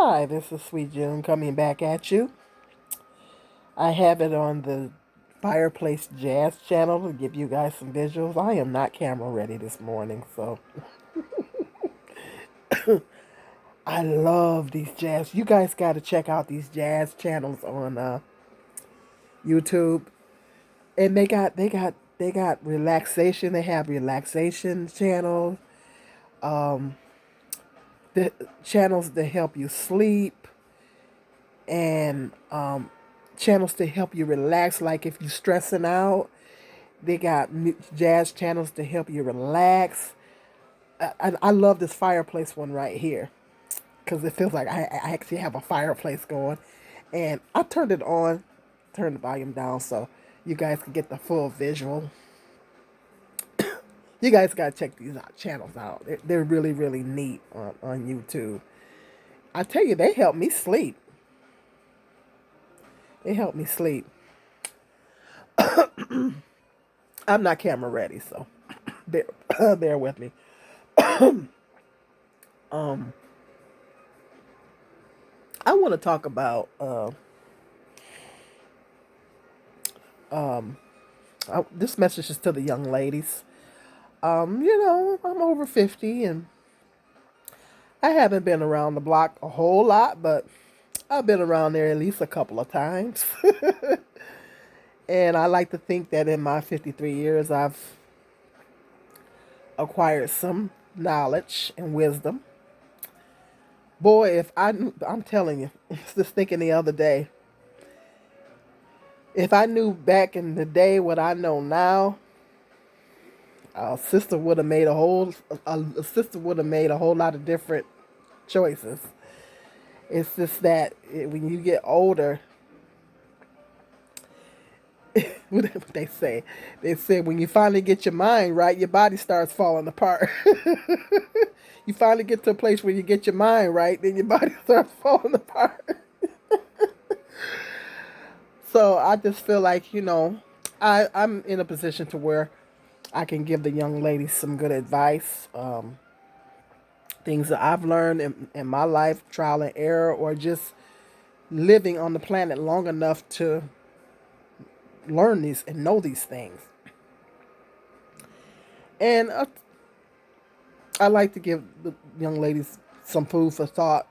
Hi, this is Sweet June coming back at you. I have it on the Fireplace Jazz channel to give you guys some visuals. I am not camera ready this morning, so I love these jazz. You guys got to check out these jazz channels on YouTube. And they got relaxation. They have relaxation channels, um, the channels to help you sleep, and channels to help you relax. Like if you're stressing out, they got jazz channels to help you relax. I love this fireplace one right here because it feels like I actually have a fireplace going. And I turned it on, turned the volume down so you guys can get the full visual. You guys got to check these channels out. They're really, really neat on YouTube. I tell you, they help me sleep. They help me sleep. I'm not camera ready, so bear, bear with me. Um, I want to talk about um, this message is to the young ladies. I'm over 50 and I haven't been around the block a whole lot, but I've been around there at least a couple of times. And I like to think that in my 53 years, I've acquired some knowledge and wisdom. Boy, if I knew, I'm telling you, just thinking the other day, if I knew back in the day what I know now, a sister would have made a sister would have made a whole lot of different choices. It's just that when you get older, what they say, they say when you finally get your mind right, your body starts falling apart. You finally get to a place where you get your mind right, then your body starts falling apart. So I just feel like I'm in a position to where I can give the young ladies some good advice. Things that I've learned in my life, trial and error, or just living on the planet long enough to learn these and know these things. And I like to give the young ladies some food for thought.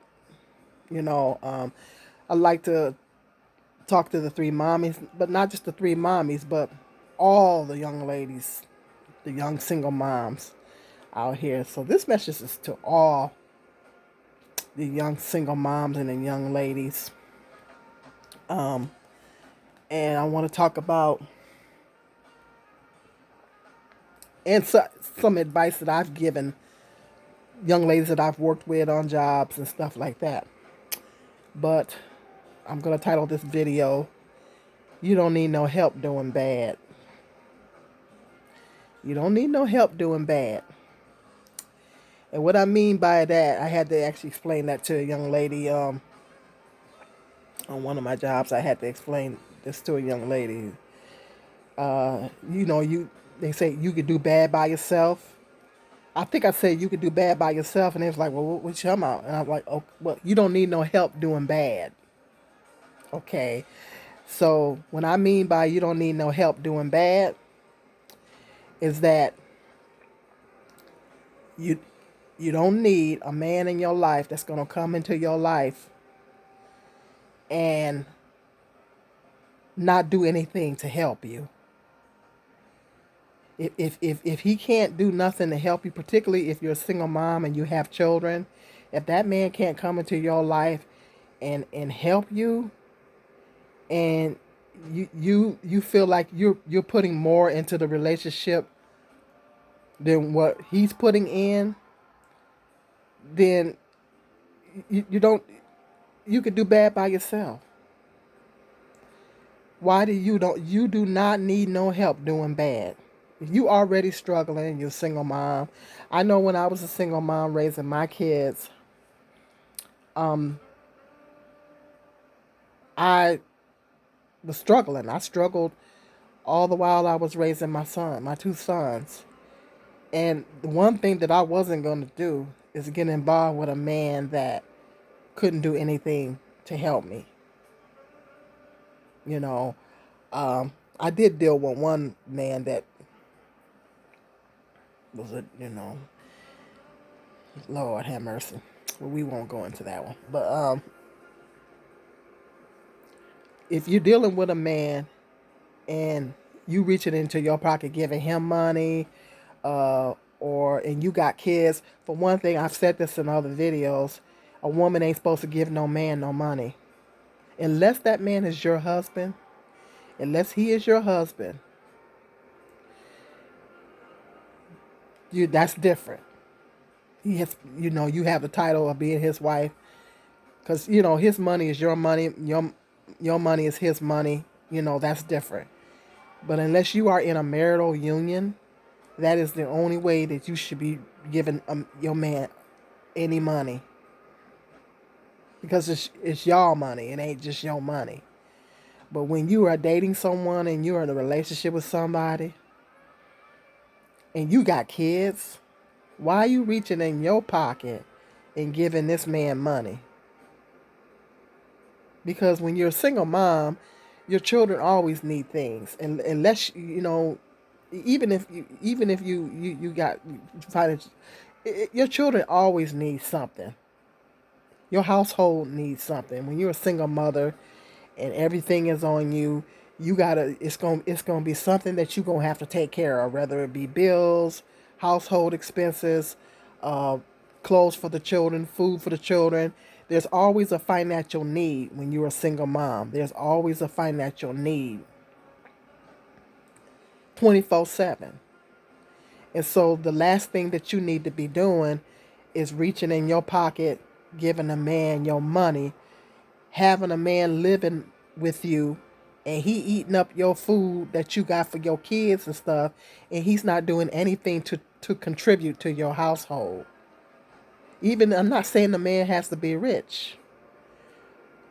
You know, I like to talk to the three mommies, but not just the three mommies, but all the young ladies, the young single moms out here. So this message is to all the young single moms and the young ladies. Um, and I want to talk about and some advice that I've given young ladies that I've worked with on jobs and stuff like that. But I'm going to title this video, You Don't Need No Help Doing Bad. You don't need no help doing bad. And what I mean by that, I had to actually explain that to a young lady on one of my jobs. I had to explain this to a young lady. They say you could do bad by yourself. I think I said you could do bad by yourself, and they was like, "Well, what you talking about?" And I'm like, "Oh, well, you don't need no help doing bad." Okay, so what I mean by you don't need no help doing bad is that you you don't need a man in your life that's gonna come into your life and not do anything to help you. If he can't do nothing to help you, particularly if you're a single mom and you have children, if that man can't come into your life and help you, and you feel like you're putting more into the relationship than what he's putting in, then you don't you could do bad by yourself. Why you do not need no help doing bad? If you already struggling, you're a single mom. I know when I was a single mom raising my kids, um, I was struggling. I struggled all the while I was raising my two sons. And the one thing that I wasn't going to do is get involved with a man that couldn't do anything to help me. You know, I did deal with one man that was a, Lord have mercy. Well, we won't go into that one. But if you're dealing with a man and you reaching into your pocket giving him money, and you got kids, for one thing, I've said this in other videos, a woman ain't supposed to give no man no money. Unless that man is your husband, unless he is your husband, that's different. He has, you have the title of being his wife, because his money is your money, your money is his money. That's different. But unless you are in a marital union, that is the only way that you should be giving your man any money, because it's y'all money. It ain't just your money. But when you are dating someone and you're in a relationship with somebody and you got kids, why are you reaching in your pocket and giving this man money? Because when you're a single mom, your children always need things, and unless even if you got financial, your children always need something. Your household needs something. When you're a single mother and everything is on you, you gotta it's gonna be something that you're gonna have to take care of, whether it be bills, household expenses, uh, clothes for the children, food for the children. There's always a financial need when you're a single mom. There's always a financial need 24/7. And so the last thing that you need to be doing is reaching in your pocket, giving a man your money, having a man living with you, and he eating up your food that you got for your kids and stuff, and he's not doing anything to contribute to your household. Even, I'm not saying the man has to be rich,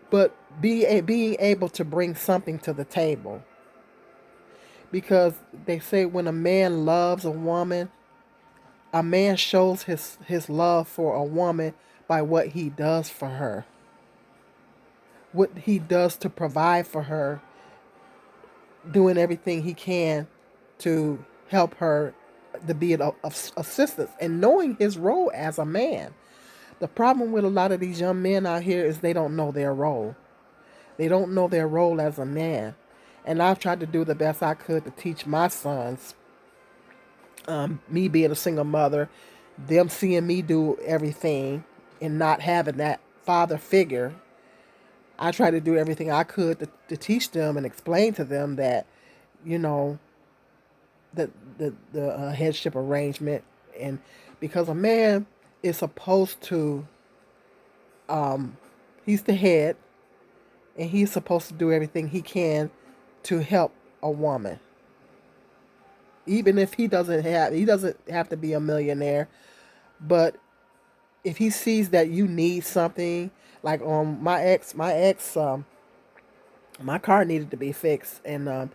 but being able to bring something to the table. Because they say when a man loves a woman, a man shows his love for a woman by what he does for her, what he does to provide for her, doing everything he can to help her, to be of assistance, and knowing his role as a man. The problem with a lot of these young men out here is they don't know their role. They don't know their role as a man. And I've tried to do the best I could to teach my sons, me being a single mother, them seeing me do everything and not having that father figure. I tried to do everything I could to teach them and explain to them that, you know, the headship arrangement, and because a man is supposed to, he's the head, and he's supposed to do everything he can to help a woman. Even if he doesn't have to be a millionaire, but if he sees that you need something, like my car needed to be fixed, and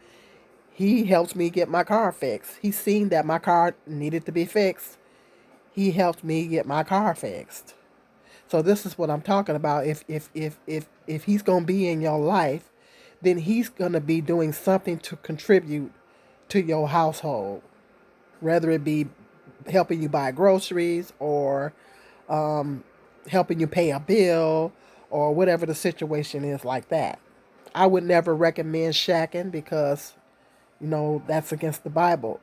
he helped me get my car fixed. He seen that my car needed to be fixed. He helped me get my car fixed. So this is what I'm talking about. If he's gonna be in your life, then he's gonna be doing something to contribute to your household, whether it be helping you buy groceries, or helping you pay a bill, or whatever the situation is like that. I would never recommend shacking, because that's against the Bible.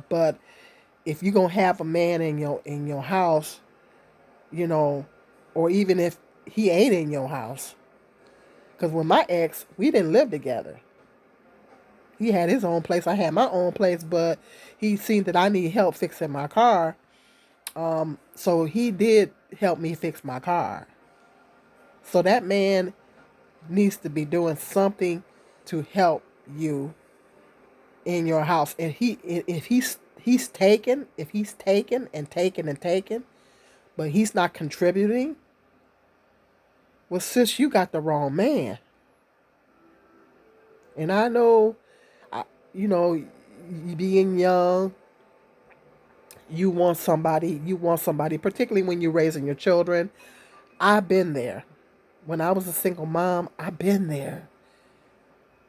But if you're gonna have a man in your house, you know, or even if he ain't in your house, because with my ex, we didn't live together. He had his own place, I had my own place, but he seen that I need help fixing my car, so he did help me fix my car. So that man needs to be doing something to help you in your house. And if he's taken and taken and taken, but he's not contributing, well, sis, you got the wrong man. And I know, I, you know, being young, you want somebody, particularly when you're raising your children. I've been there. When I was a single mom, I've been there.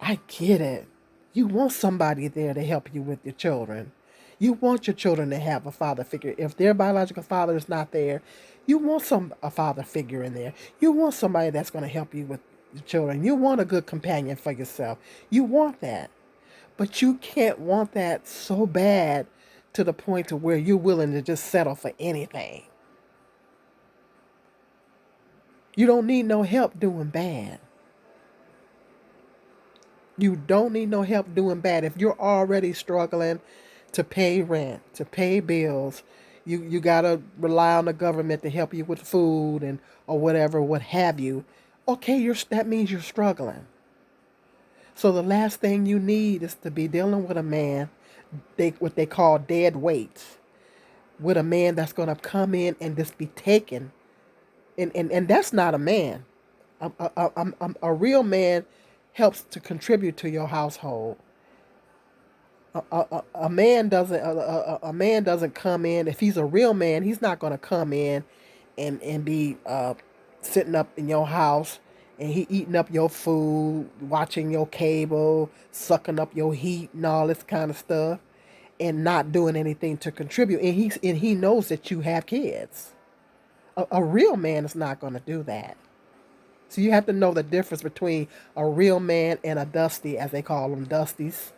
I get it. You want somebody there to help you with your children. You want your children to have a father figure. If their biological father is not there, you want a father figure in there. You want somebody that's going to help you with your children. You want a good companion for yourself. You want that. But you can't want that so bad to the point to where you're willing to just settle for anything. You don't need no help doing bad. You don't need no help doing bad. If you're already struggling to pay rent, to pay bills, you gotta rely on the government to help you with food and or whatever, what have you. Okay, that means you're struggling. So the last thing you need is to be dealing with a man, what they call dead weight, with a man that's gonna come in and just be taken, and that's not a man. A real man helps to contribute to your household. A man doesn't come in. If he's a real man, he's not going to come in and be sitting up in your house and he eating up your food, watching your cable, sucking up your heat and all this kind of stuff, and not doing anything to contribute. And he knows that you have kids. A real man is not going to do that. So you have to know the difference between a real man and a dusty, as they call them, dusties.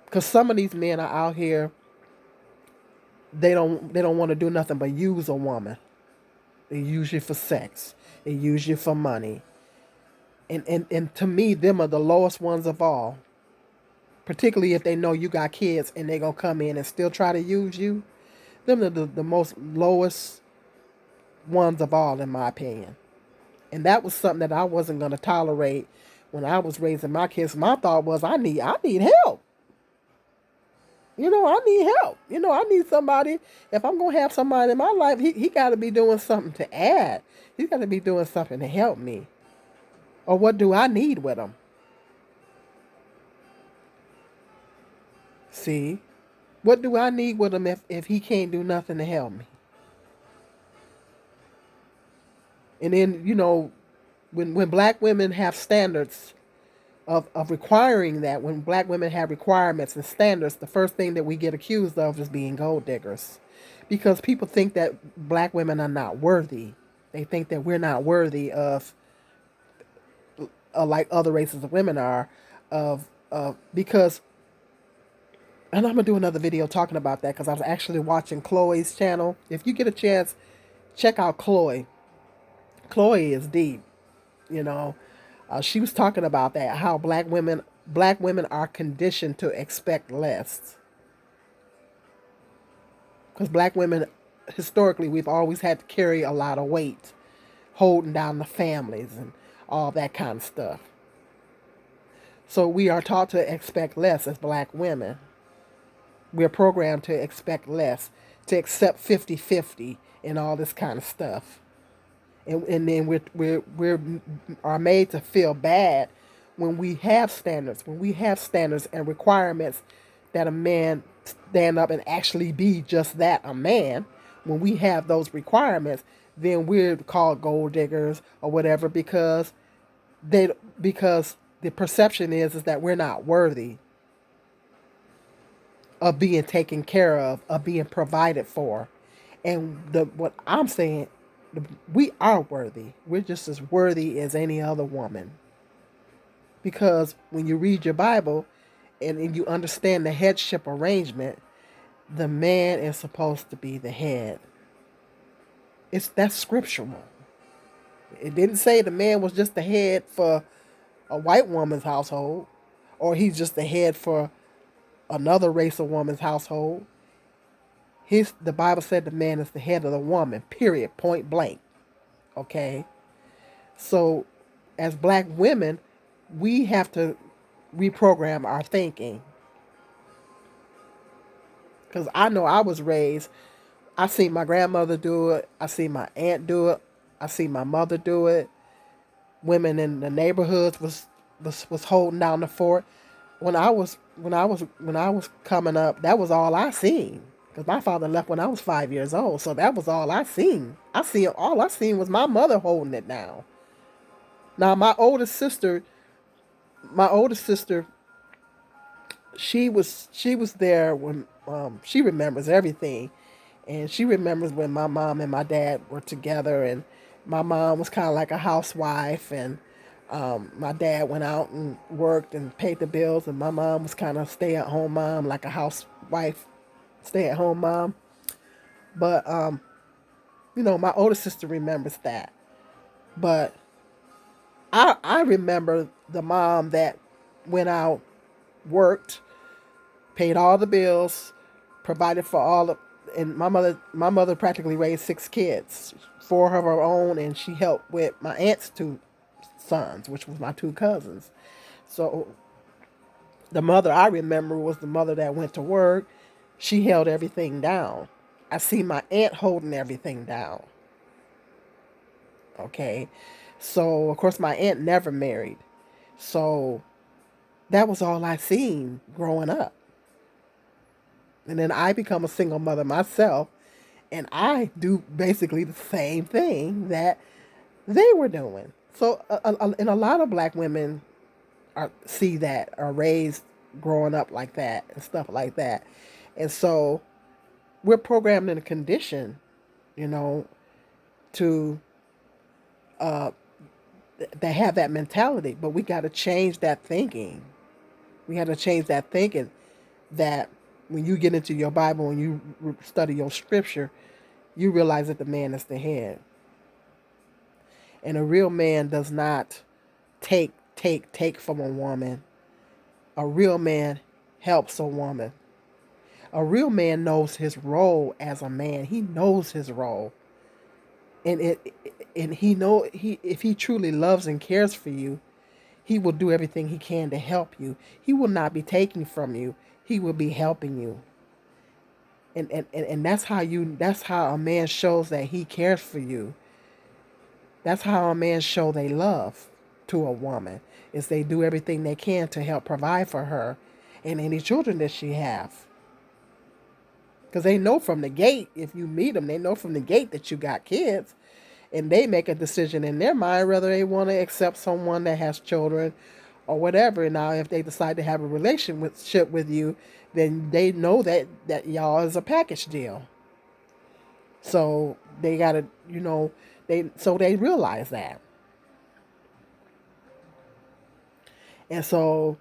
Because some of these men are out here, they don't want to do nothing but use a woman. They use you for sex. They use you for money. And to me, them are the lowest ones of all. Particularly if they know you got kids and they gonna come in and still try to use you. Them are the most lowest ones of all, in my opinion. And that was something that I wasn't gonna tolerate when I was raising my kids. My thought was I need help. I need help. I need somebody. If I'm going to have somebody in my life, he got to be doing something to add. He's got to be doing something to help me. Or what do I need with him? See? What do I need with him if he can't do nothing to help me? And then, when black women have standards of requiring that, when black women have requirements and standards, the first thing that we get accused of is being gold diggers. Because people think that black women are not worthy. They think that we're not worthy of, like other races of women are, because, and I'm going to do another video talking about that because I was actually watching Chloe's channel. If you get a chance, check out Chloe. Chloe is deep, she was talking about that, how black women are conditioned to expect less. Because black women, historically, we've always had to carry a lot of weight, holding down the families and all that kind of stuff. So we are taught to expect less as black women. We're programmed to expect less, to accept 50-50 and all this kind of stuff. And then we are made to feel bad when we have standards, and requirements that a man stand up and actually be just that, a man. When we have those requirements, then we're called gold diggers or whatever because the perception is that we're not worthy of being taken care of being provided for. And what I'm saying, we are worthy. We're just as worthy as any other woman. Because when you read your Bible and you understand the headship arrangement, the man is supposed to be the head. That's scriptural. It didn't say the man was just the head for a white woman's household, or he's just the head for another race of woman's household. The Bible said the man is the head of the woman, period, point blank. Okay? So, as black women, we have to reprogram our thinking. Because I know I was raised, I seen my grandmother do it, I seen my aunt do it, I seen my mother do it. Women in the neighborhoods was holding down the fort. When I was coming up, that was all I seen. Because my father left when I was 5 years old, so that was all I seen. All I seen was my mother holding it down. Now my oldest sister, she was there when she remembers everything, and she remembers when my mom and my dad were together, and my mom was kind of like a housewife, and my dad went out and worked and paid the bills, and my mom was kind of stay at home mom, like a housewife, stay at home mom. But my older sister remembers that. But I remember the mom that went out, worked, paid all the bills, provided for all the, and my mother practically raised 6 kids, 4 of her own, and she helped with my aunt's 2 sons, which was my 2 cousins. So the mother I remember was the mother that went to work. She held everything down. I see my aunt holding everything down. Okay. So of course my aunt never married. So that was all I seen growing up. And then I become a single mother myself, and I do basically the same thing that they were doing. So, and a lot of black women see that, are raised growing up like that and stuff like that. And so we're programmed in a condition, you know, to that have that mentality. But we got to change that thinking. We got to change that thinking that when you get into your Bible and you study your scripture, you realize that the man is the head. And a real man does not take from a woman. A real man helps a woman. A real man knows his role as a man. He knows his role. And he if he truly loves and cares for you, he will do everything he can to help you. He will not be taking from you. He will be helping you. And that's how a man shows that he cares for you. That's how a man show they love to a woman, is they do everything they can to help provide for her and any children that she have. Because they know from the gate, if you meet them, they know from the gate that you got kids. And they make a decision in their mind whether they want to accept someone that has children or whatever. Now, if they decide to have a relationship with you, then they know that y'all is a package deal. So they gotta, they realize that. And so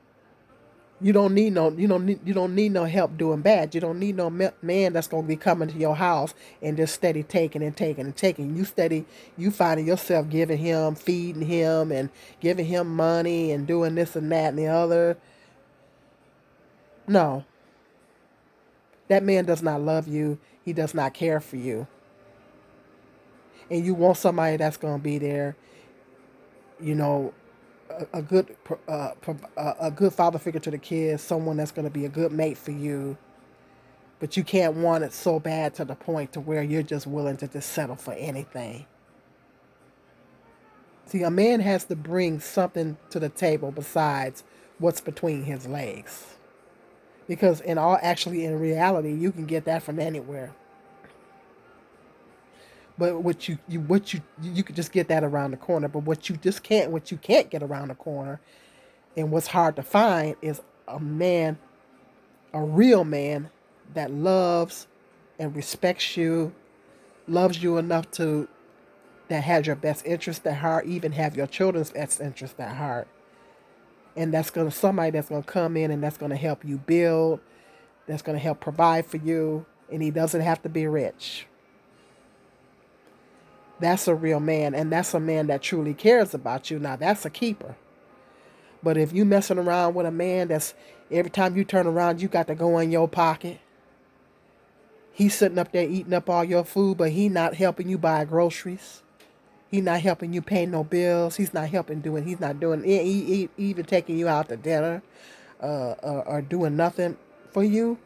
you don't need no help doing bad. You don't need no man that's gonna be coming to your house and just steady taking and taking and taking. You finding yourself giving him, feeding him, and giving him money and doing this and that and the other. No, that man does not love you. He does not care for you. And you want somebody that's gonna be there, you know, a good a good father figure to the kids, someone that's gonna be a good mate for you. But you can't want it so bad to the point to where you're just willing to just settle for anything. See, a man has to bring something to the table besides what's between his legs. Because in reality, you can get that from anywhere. But what you could just get that around the corner. But what you can't get around the corner, and what's hard to find, is a man, a real man that loves and respects you, loves you enough to that has your best interest at heart, even have your children's best interest at heart. And that's gonna somebody that's gonna come in and that's gonna help you build, that's gonna help provide for you, and he doesn't have to be rich. That's a real man, and that's a man that truly cares about you. Now that's a keeper. But if you messing around with a man that's every time you turn around you got to go in your pocket, he's sitting up there eating up all your food, but he not helping you buy groceries. He not helping you pay no bills. He's not doing, even taking you out to dinner, or doing nothing for you.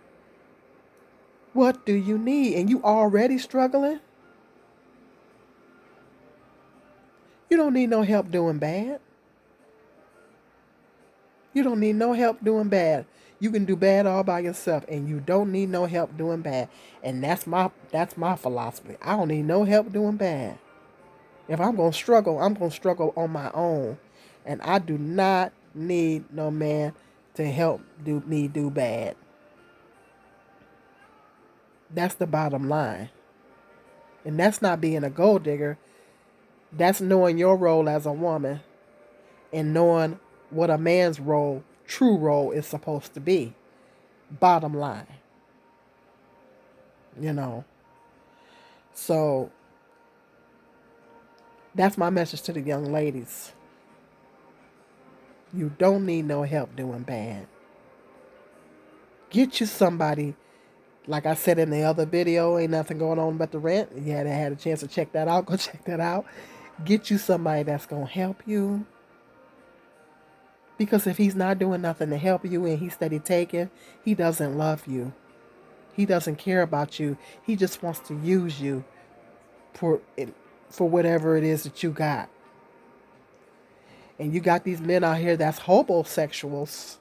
What do you need? And you already struggling? You don't need no help doing bad. You don't need no help doing bad. You can do bad all by yourself, and you don't need no help doing bad. And that's my philosophy. I don't need no help doing bad. If I'm gonna struggle on my own, and I do not need no man to help do bad. That's the bottom line, and that's not being a gold digger. That's knowing your role as a woman and knowing what a man's true role, is supposed to be. Bottom line, you know. So that's my message to the young ladies. You don't need no help doing bad. Get you somebody. Like I said in the other video, ain't nothing going on but the rent. You had a chance to check that out. Go check that out. Get you somebody that's gonna help you. Because if he's not doing nothing to help you and he's steady taking, he doesn't love you. He doesn't care about you. He just wants to use you for whatever it is that you got. And you got these men out here that's homosexuals.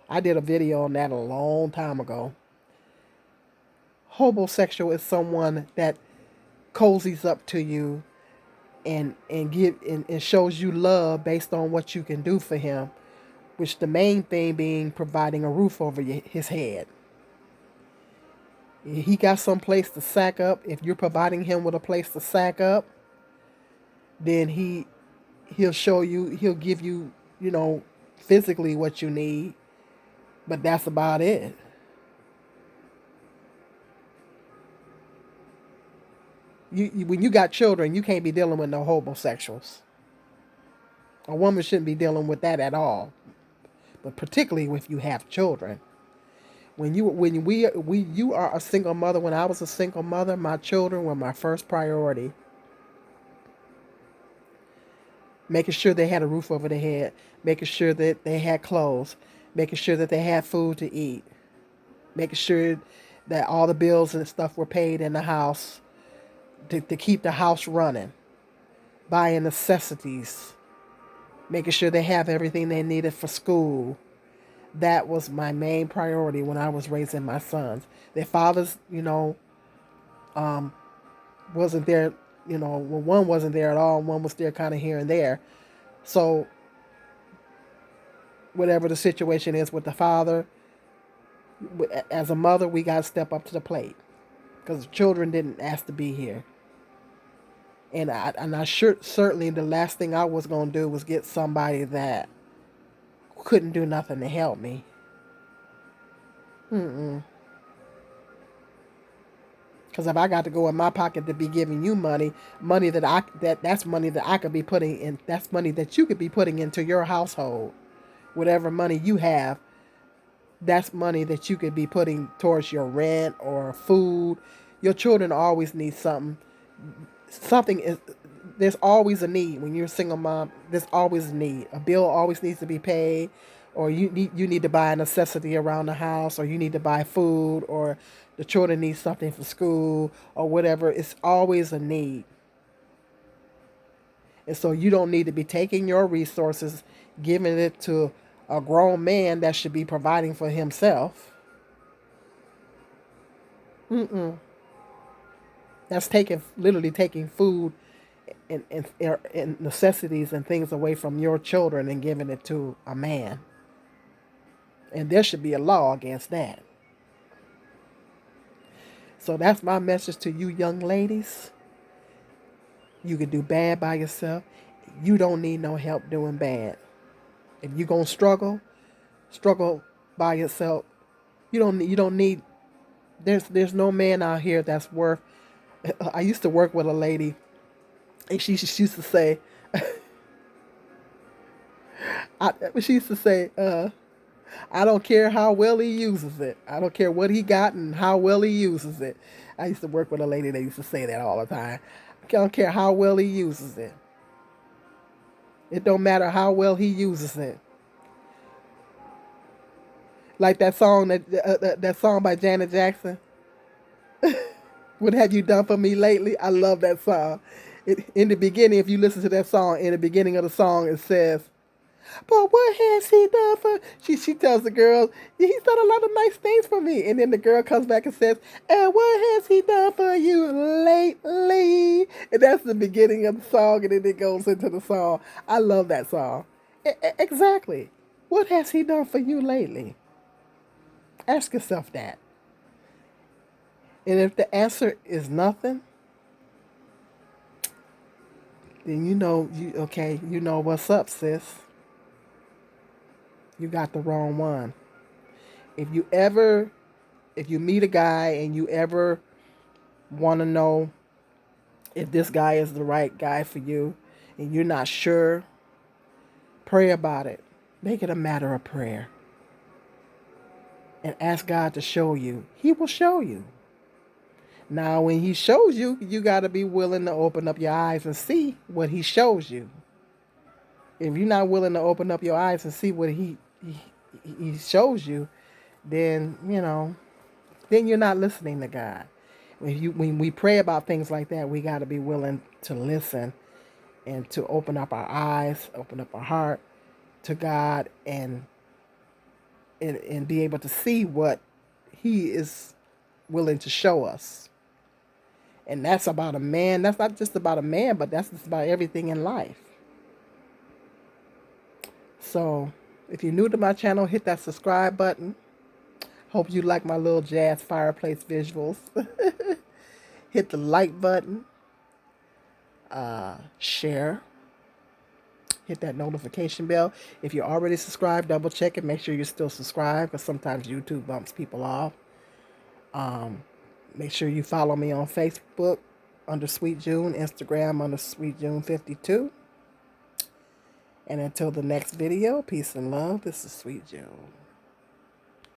I did a video on that a long time ago. Homosexual is someone that cozies up to you and shows you love based on what you can do for him, which the main thing being providing a roof over his head. He got some place to sack up. If you're providing him with a place to sack up, then he'll show you, he'll give you, physically what you need, but that's about it. When you got children, you can't be dealing with no homosexuals. A woman shouldn't be dealing with that at all, but particularly if you have children. When you are a single mother. When I was a single mother, my children were my first priority. Making sure they had a roof over their head, making sure that they had clothes, making sure that they had food to eat, making sure that all the bills and stuff were paid in the house to keep the house running, buying necessities, making sure they have everything they needed for school. That was my main priority when I was raising my sons. Their fathers, wasn't there, well, one wasn't there at all, one was there kind of here and there. So, whatever the situation is with the father, as a mother, we got to step up to the plate. Because the children didn't ask to be here. And certainly the last thing I was going to do was get somebody that couldn't do nothing to help me. Because if I got to go in my pocket to be giving you money that's money that I could be putting in, that's money that you could be putting into your household. Whatever money you have, that's money that you could be putting towards your rent or food. Your children always need something. There's always a need. When you're a single mom, there's always a need. A bill always needs to be paid, or you need to buy a necessity around the house, or you need to buy food, or the children need something for school, or whatever. It's always a need. And so you don't need to be taking your resources, giving it to a grown man that should be providing for himself. That's literally taking food and necessities and things away from your children and giving it to a man. And there should be a law against that. So that's my message to you young ladies. You can do bad by yourself. You don't need no help doing bad. If you're going to struggle by yourself. You don't need, there's no man out here that's worth. I used to work with a lady, and she used to say, she used to say, I don't care how well he uses it. I don't care what he got and how well he uses it. I used to work with a lady that used to say that all the time. I don't care how well he uses it. It don't matter how well he uses it. Like that song that song by Janet Jackson. What have you done for me lately? I love that song. In the beginning, if you listen to that song, in the beginning of the song, it says, But what has he done for? She tells the girl, he's done a lot of nice things for me. And then the girl comes back and says, and what has he done for you lately? And that's the beginning of the song, and then it goes into the song. I love that song. Exactly. What has he done for you lately? Ask yourself that. And if the answer is nothing, then you know what's up, sis. You got the wrong one. If you ever, if you meet a guy and you ever want to know if this guy is the right guy for you and you're not sure, pray about it. Make it a matter of prayer. And ask God to show you. He will show you. Now, when he shows you, you got to be willing to open up your eyes and see what he shows you. If you're not willing to open up your eyes and see what he shows you, then, then you're not listening to God. When we pray about things like that, we got to be willing to listen and to open up our eyes, open up our heart to God, and be able to see what he is willing to show us. And that's about a man. That's not just about a man, but that's just about everything in life. So if you're new to my channel, hit that subscribe button. Hope you like my little jazz fireplace visuals. Hit the like button. Share. Hit that notification bell. If you're already subscribed, double check it. Make sure you're still subscribed, because sometimes YouTube bumps people off. Make sure you follow me on Facebook under Sweet June, Instagram under Sweet June 52. And until the next video, peace and love. This is Sweet June.